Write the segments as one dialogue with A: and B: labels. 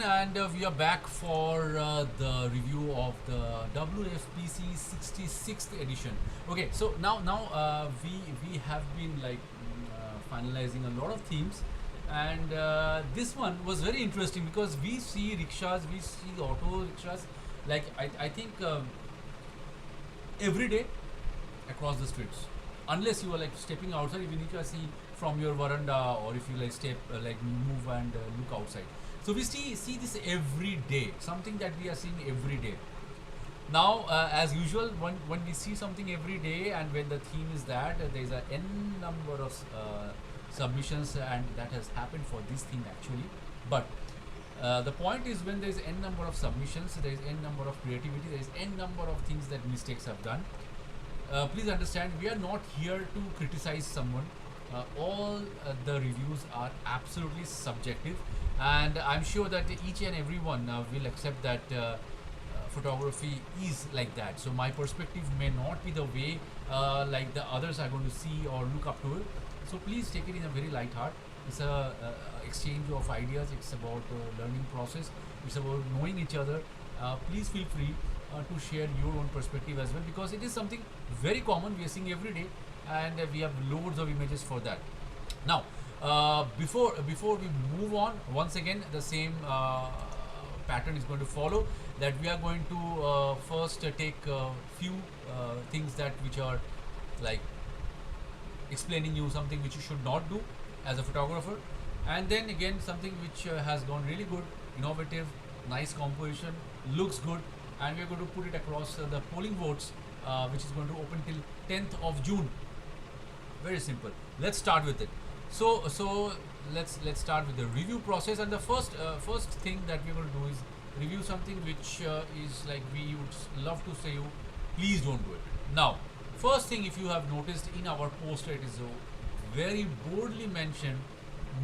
A: everyone, and we are back for the review of the WFPC 66th edition. Okay, so now we have been like finalizing a lot of themes, and this one was very interesting because we see rickshaws, we see auto rickshaws, like I think every day across the streets, unless you are like stepping outside. Even if you see from your veranda, or if you like step like move and look outside, so we see this every day, something that we are seeing every day. Now as usual, when we see something every day, and when the theme is that there is a n number of submissions, and that has happened for this theme actually. But the point is, when there is n number of submissions, there is n number of creativity, there is n number of things that mistakes have done. Please understand, we are not here to criticize someone. All the reviews are absolutely subjective, and I'm sure that each and everyone will accept that photography is like that. So my perspective may not be the way like the others are going to see or look up to it. So please take it in a very light heart. It's a exchange of ideas. It's about learning process. It's about knowing each other. Please feel free to share your own perspective as well, because it is something very common we are seeing every day, and we have loads of images for that. Now before we move on, once again the same pattern is going to follow, that we are going to first take a few things that which are like explaining you something which you should not do as a photographer, and then again something which has gone really good, innovative, nice composition, looks good, and we are going to put it across the polling votes, which is going to open till 10th of June. Very simple. Let's start with it. So let's start with the review process, and the first thing that we're going to do is review something which is like we would love to say you, please don't do it. Now, first thing, if you have noticed in our poster, it is very boldly mentioned: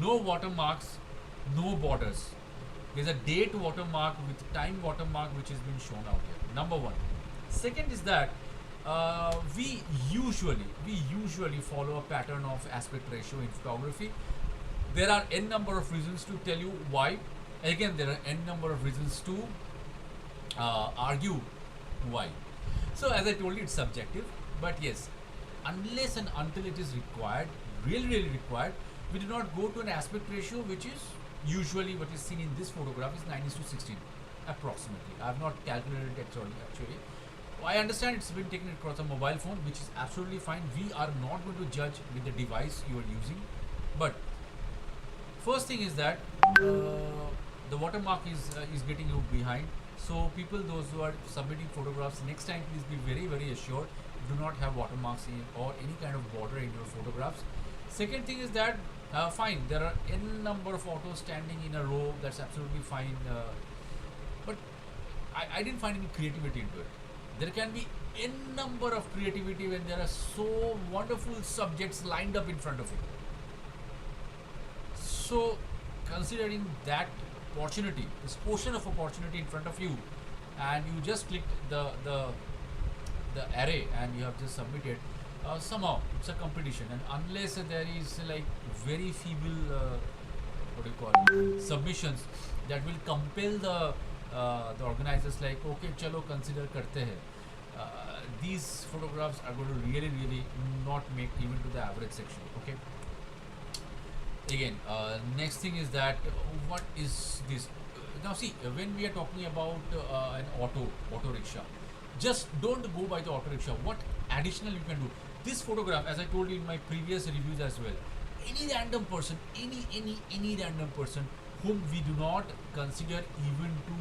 A: no watermarks, no borders. There's a date watermark with time watermark which has been shown out here. Number one. Second is that we usually follow a pattern of aspect ratio in photography. There are n number of reasons to tell you why. Again, there are n number of reasons to argue why. So as I told you, it's subjective, but yes, unless and until it is required, really required, we do not go to an aspect ratio which is usually what is seen in this photograph is 9:16 approximately. I have not calculated it actually. I understand it's been taken across a mobile phone, which is absolutely fine. We are not going to judge with the device you are using. But first thing is that the watermark is getting you behind. So people, those who are submitting photographs, next time please be very assured, do not have watermarks or any kind of border in your photographs. Second thing is that fine, there are n number of autos standing in a row. That's absolutely fine. But I didn't find any creativity into it. There can be n number of creativity when there are so wonderful subjects lined up in front of you. So considering that opportunity, this portion of opportunity in front of you, and you just clicked the array and you have just submitted, somehow it's a competition, and unless there is like very feeble what do you call it, submissions that will compel the organizers, like okay chalo consider karte hai, these photographs are going to really not make even to the average section. Okay, again next thing is that what is this. Now see, when we are talking about an auto rickshaw, just don't go by the auto rickshaw. What additional you can do? This photograph, as I told you in my previous reviews as well, any random person, any random person whom we do not consider even to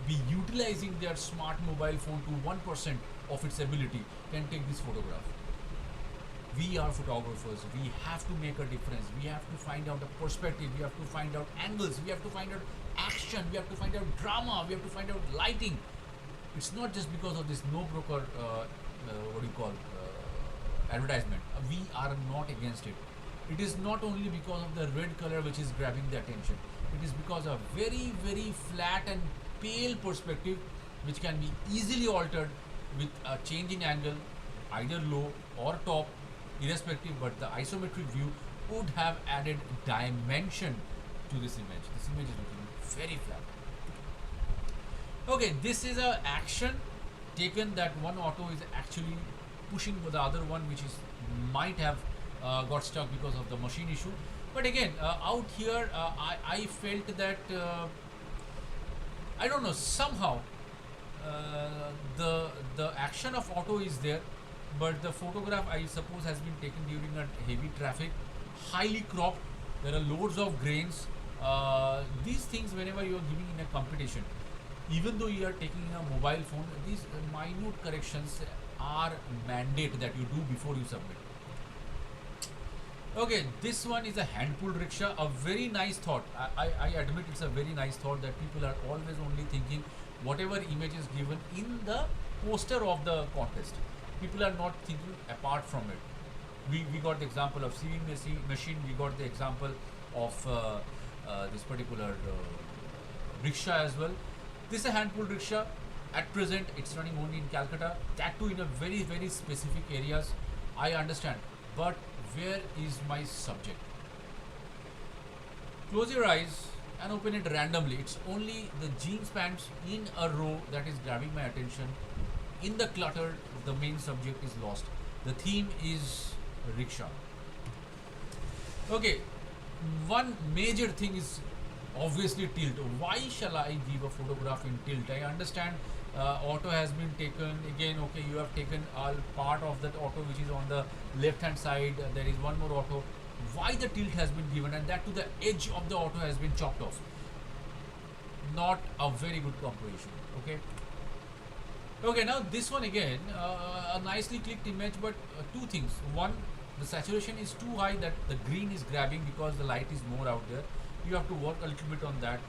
A: be utilizing their smart mobile phone to 1% of its ability can take this photograph. We are photographers. We have to make a difference. We have to find out a perspective. We have to find out angles. We have to find out action. We have to find out drama. We have to find out lighting. It's not just because of this no broker what do you call advertisement. We are not against it. It is not only because of the red color which is grabbing the attention. It is because of very flat and pale perspective which can be easily altered with a change in angle, either low or top, irrespective, but the isometric view would have added dimension to this image. This image is looking very flat. Okay, this is a action taken that one auto is actually pushing the other one, which is might have got stuck because of the machine issue. But again, out here, I felt that I don't know, somehow the action of auto is there, but the photograph I suppose has been taken during a heavy traffic, highly cropped. There are loads of grains. These things, whenever you are giving in a competition, even though you are taking in a mobile phone, these minute corrections are mandate that you do before you submit. Okay, this one is a hand-pulled rickshaw. A very nice thought. I admit it's a very nice thought that people are always only thinking whatever image is given in the poster of the contest. People are not thinking apart from it. We got the example of sewing machine. We got the example of this particular rickshaw as well. This is a hand-pulled rickshaw. At present, it's running only in Calcutta. That too in a very, very specific areas. I understand. But where is my subject? Close your eyes and open it randomly. It's only the jeans pants in a row that is grabbing my attention. In the clutter, the main subject is lost. The theme is rickshaw. Okay, one major thing is obviously tilt. Why shall I give a photograph in tilt? I understand auto has been taken. Again, okay, you have taken all part of that auto which is on the left hand side. There is one more auto. Why the tilt has been given, and that to the edge of the auto has been chopped off? Not a very good composition. Okay. Okay, now this one again, a nicely clicked image, but two things. One, the saturation is too high that the green is grabbing because the light is more out there. You have to work a little bit on that.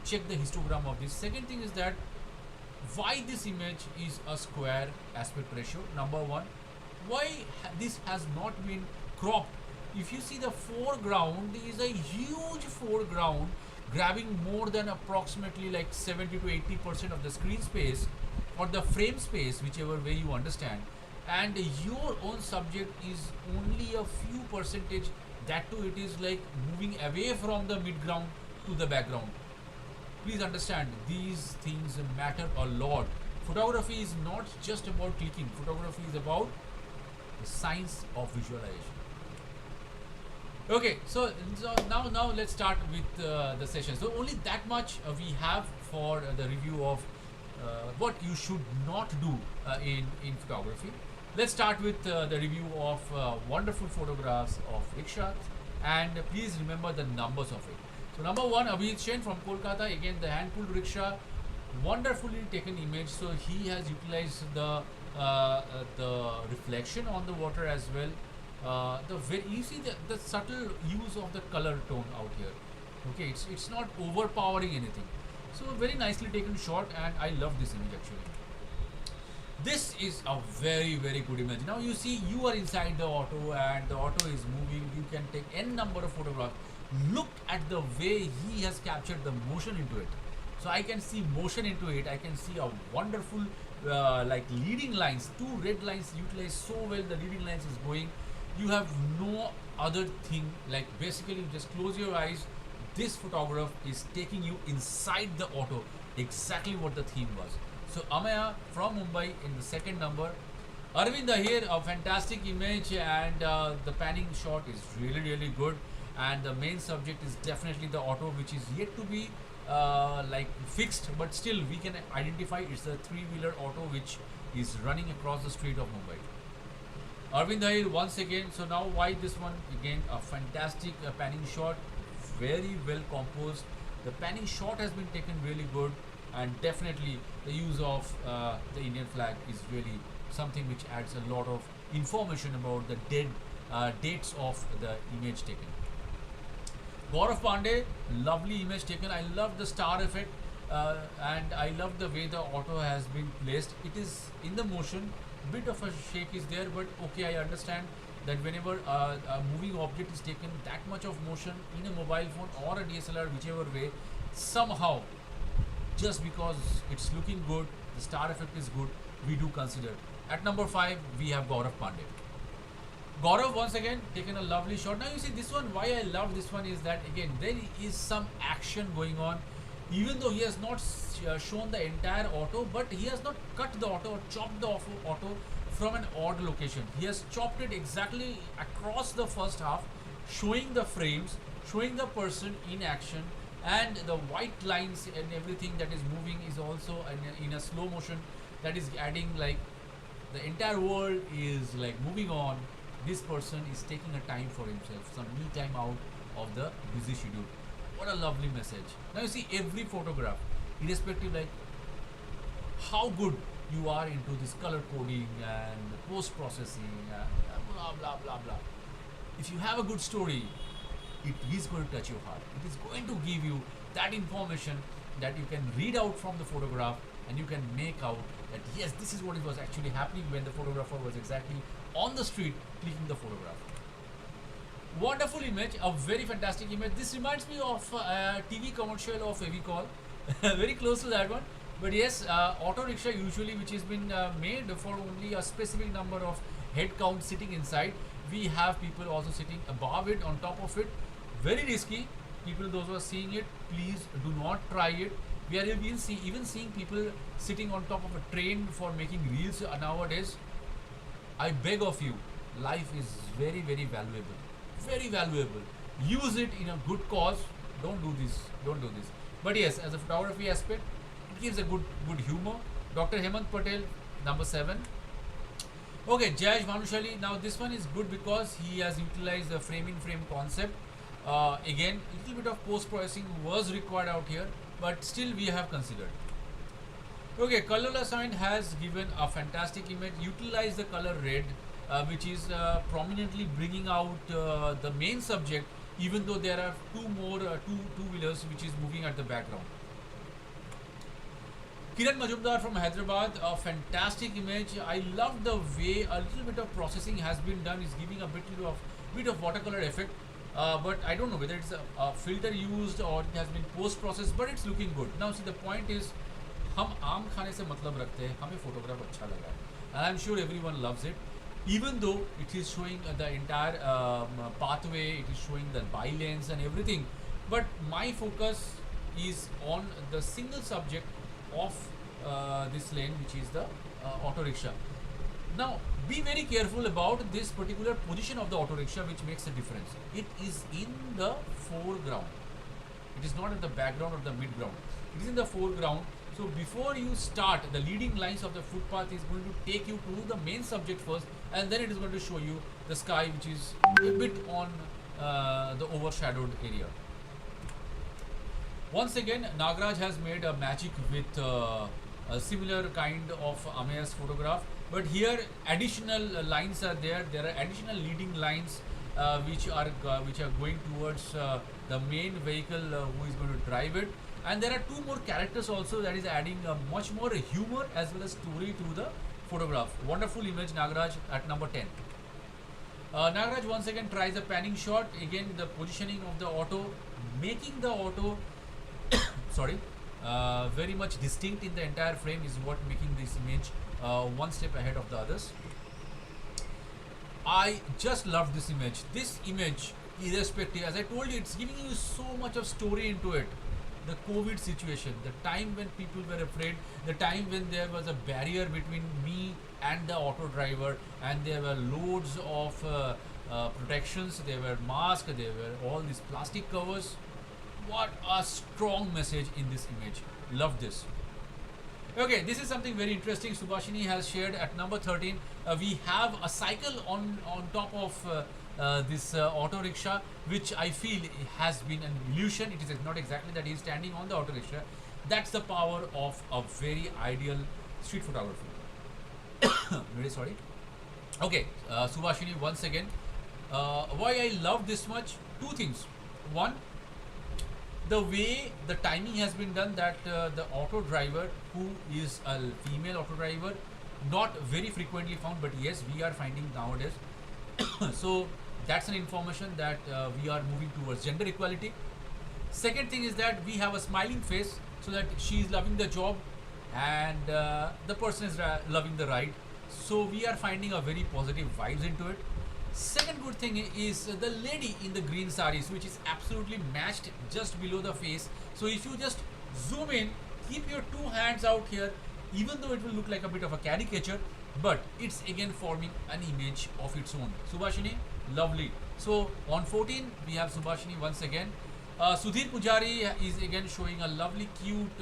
A: Check the histogram of this. Second thing is that why this image is a square aspect ratio. Number one, why this has not been cropped. If you see the foreground, there is a huge foreground grabbing more than approximately like 70 to 80% of the screen space or the frame space, whichever way you understand, and your own subject is only a few percentage. That too, it is like moving away from the midground to the background. Please understand, these things matter a lot. Photography is not just about clicking. Photography is about the science of visualization. Okay, so now let's start with the session. So only that much we have for the review of what you should not do in photography. Let's start with the review of wonderful photographs of rickshaws, and please remember the numbers of it. So number one, Abhijit Shen from Kolkata. Again, the hand-pulled rickshaw, wonderfully taken image. So he has utilized the reflection on the water as well. You see the subtle use of the color tone out here. Okay, it's not overpowering anything. So very nicely taken shot, and I love this image actually. This is a very, very good image. Now you see you are inside the auto and the auto is moving. You can take n number of photographs. Look at the way he has captured the motion into it. So I can see motion into it. I can see a wonderful like leading lines. Two red lines utilized so well. The leading lines is going. You have no other thing. Like basically you just close your eyes. This photograph is taking you inside the auto. Exactly what the theme was. So Amaya from Mumbai in the second number. Arvind here, a fantastic image, and the panning shot is really, really good. And the main subject is definitely the auto, which is yet to be like fixed, but still we can identify it's a three-wheeler auto which is running across the street of Mumbai. Arvind here once again. So now why this one? Again, a fantastic panning shot, very well composed. The panning shot has been taken really good. And definitely the use of the Indian flag is really something which adds a lot of information about the dates of the image taken. Gaurav Pandey, lovely image taken. I love the star effect and I love the way the auto has been placed. It is in the motion, bit of a shake is there, but okay, I understand that whenever a moving object is taken, that much of motion in a mobile phone or a DSLR, whichever way, somehow just because it's looking good, the star effect is good, we do consider. At number 5, we have Gaurav Pandey. Gaurav once again taken a lovely shot. Now you see this one, why I love this one is that again there is some action going on. Even though he has not shown the entire auto, but he has not cut the auto or chopped the auto from an odd location. He has chopped it exactly across the first half, showing the frames, showing the person in action, and the white lines and everything that is moving is also in a slow motion, that is adding like the entire world is like moving on. This person is taking a time for himself, some me time out of the busy schedule. What a lovely message. Now you see every photograph, irrespective like how good you are into this color coding and post processing and blah blah blah blah. If you have a good story, it is going to touch your heart. It is going to give you that information that you can read out from the photograph, and you can make out that yes, this is what it was actually happening when the photographer was exactly on the street clicking the photograph. Wonderful image, a very fantastic image. This reminds me of a TV commercial of Avicol, very close to that one. But yes, auto rickshaw usually, which has been made for only a specific number of head count sitting inside. We have people also sitting above it, on top of it. Very risky. People, those who are seeing it, please do not try it. We are even seeing people sitting on top of a train for making reels nowadays. I beg of you, life is very, very valuable. Very valuable. Use it in a good cause. Don't do this. Don't do this. But yes, as a photography aspect, it gives a good humor. Dr. Hemant Patel, number 7. Okay, Jaj Vanushali. Now this one is good because he has utilized the frame-in-frame concept. Again, little bit of post-processing was required out here, but still we have considered. Okay, Color Lasine has given a fantastic image. Utilize the color red, which is prominently bringing out the main subject, even though there are two more two-wheelers which is moving at the background. Kiran Majumdar from Hyderabad, a fantastic image. I love the way a little bit of processing has been done. It's giving a bit of watercolor effect, but I don't know whether it's a filter used or it has been post-processed, but it's looking good. Now see, the point is, हम आम खाने से मतलब रखते हैं, हमें photograph अच्छा लगा है, and I'm sure everyone loves it. Even though it is showing the entire pathway, it is showing the by-lanes and everything, but my focus is on the single subject of this lane, which is the auto rickshaw. Now be very careful about this particular position of the auto rickshaw, which makes a difference. It is in the foreground. It is not in the background or the mid-ground. It is in the foreground. So before you start, the leading lines of the footpath is going to take you to the main subject first, and then it is going to show you the sky, which is a bit on the overshadowed area. Once again, Nagraj has made a magic with a similar kind of Ameya's photograph, but here additional lines are there. There are additional leading lines which are going towards the main vehicle who is going to drive it. And there are two more characters also that is adding much more humor as well as story to the photograph. Wonderful image, Nagaraj at number 10. Nagaraj once again tries a panning shot. Again, the positioning of the auto, making the auto very much distinct in the entire frame is what making this image one step ahead of the others. I just love this image. This image, irrespective, as I told you, it's giving you so much of story into it. The COVID situation, the time when people were afraid, the time when there was a barrier between me and the auto driver, and there were loads of protections, there were masks, there were all these plastic covers. What a strong message in this image. Love this. Okay, this is something very interesting. Subhashini has shared at number 13. We have a cycle on top of this auto rickshaw, which I feel has been an illusion. It is not exactly that he is standing on the auto rickshaw. That's the power of a very ideal street photography. Very sorry. Okay, Subhashini once again. Why I love this much? Two things. One, the way the timing has been done, that the auto driver, who is a female auto driver, not very frequently found, but yes, we are finding nowadays. So that's an information that we are moving towards gender equality. Second thing is that we have a smiling face, so that she is loving the job and the person is loving the ride. So we are finding a very positive vibes into it. Second good thing is the lady in the green sarees, which is absolutely matched just below the face. So if you just Zoom in, keep your two hands out here, even though it will look like a bit of a caricature, but it's again forming an image of its own. Subhashini, lovely. So on 14 we have Subhashini once again. Sudhir Pujari is again showing a lovely cute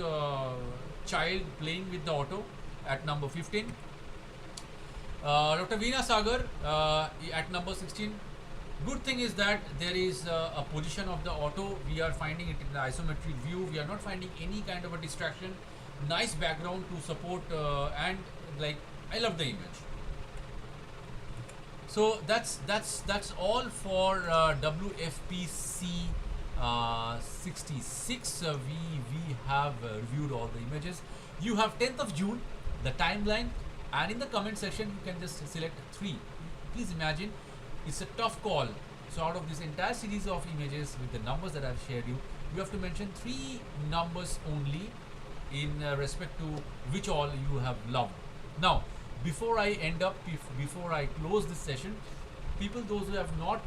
A: child playing with the auto at number 15. Dr. Veena Sagar at number 16. Good thing is that there is a position of the auto. We are finding it in the isometric view. We are not finding any kind of a distraction. Nice background to support and like I love the image. So that's all for WFPC 66. We have reviewed all the images. You have 10th of June, the timeline, and in the comment section you can just select 3. Please imagine it's a tough call. So out of this entire series of images with the numbers that I've shared you have to mention 3 numbers only in respect to which all you have loved. Now, before I before I close this session, people those who have not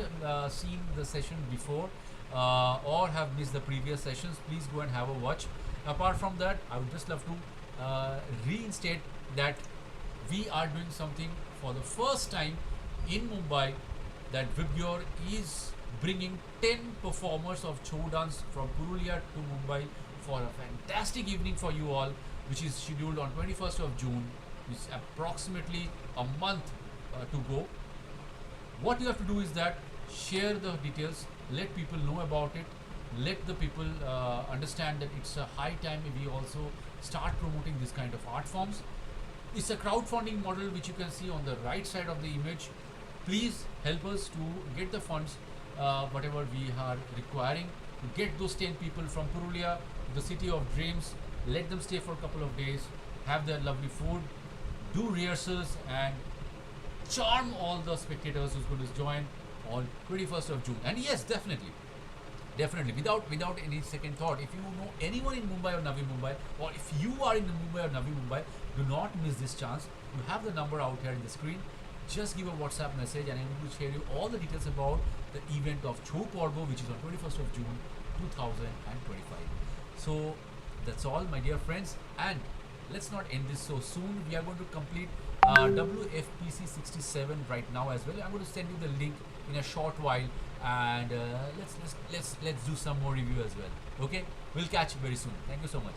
A: seen the session before or have missed the previous sessions, please go and have a watch. Apart from that, I would just love to reinstate that we are doing something for the first time in Mumbai, that VIBGYOR is bringing 10 performers of Chhau dance from Purulia to Mumbai for a fantastic evening for you all, which is scheduled on 21st of June. It's approximately a month to go. What you have to do is that share the details, let people know about it, let the people understand that it's a high time we also start promoting this kind of art forms. It's a crowdfunding model which you can see on the right side of the image. Please help us to get the funds, whatever we are requiring, to get those 10 people from Purulia, the city of dreams. Let them stay for a couple of days, have their lovely food, do rehearsals, and charm all the spectators who's going to join on 21st of June. And yes, definitely, without any second thought, if you know anyone in Mumbai or Navi Mumbai, or if you are in Mumbai or Navi Mumbai, do not miss this chance. You have the number out here in the screen. Just give a WhatsApp message and I will share you all the details about the event of Chhau Porbo, which is on 21st of June 2025. So that's all, my dear friends, and let's not end this so soon. We are going to complete WFPC 67 right now as well. I'm going to send you the link in a short while, and let's do some more review as well. Okay, we'll catch you very soon. Thank you so much.